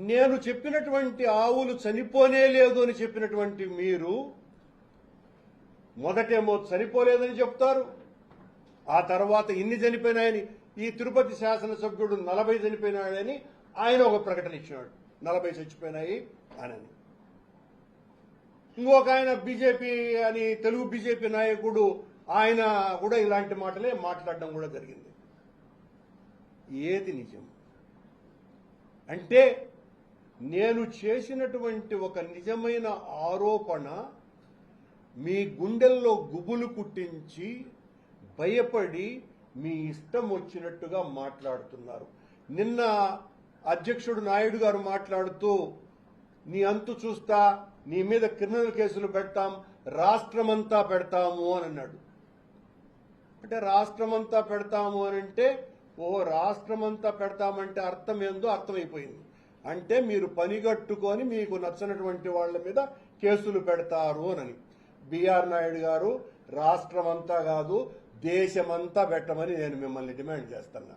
నేను చెప్పినటువంటి ఆవులు చనిపోనే లేదు అని చెప్పినటువంటి మీరు మొదటేమో చనిపోలేదని చెప్తారు, ఆ తర్వాత ఇన్ని చనిపోయినాయని, ఈ తిరుపతి శాసనసభ్యుడు 40 చనిపోయినాడని ఆయన ఒక ప్రకటన ఇచ్చినాడు, 40 చచ్చిపోయినాయి అని. ఇంకొక ఆయన బీజేపీ అని, తెలుగు బీజేపీ నాయకుడు, ఆయన కూడా ఇలాంటి మాటలే మాట్లాడడం కూడా జరిగింది. ఏది నిజం? అంటే నేను చేసినటువంటి ఒక నిజమైన ఆరోపణ మీ గుండెల్లో గుబులు కుట్టించి భయపడి మీ ఇష్టం వచ్చినట్టుగా మాట్లాడుతున్నారు. నిన్న అధ్యక్షుడు నాయుడు గారు మాట్లాడుతూ నీ అంతు చూస్తా, నీ మీద క్రిమినల్ కేసులు పెడతాం, రాష్ట్రమంతా పెడతాము అని అన్నాడు. అంటే రాష్ట్రమంతా పెడతాము అని అంటే, రాష్ట్రమంతా పెడతామంటే అర్థం ఏందో అర్థమైపోయింది. అంటే మీరు పనిగట్టుకొని మీకు నచ్చనటువంటి వాళ్ళ మీద కేసులు పెడతారు అని. బిఆర్ నాయుడు గారు, రాష్ట్రమంతా కాదు దేశమంతా పెట్టమని నేను మిమ్మల్ని డిమాండ్ చేస్తున్నా.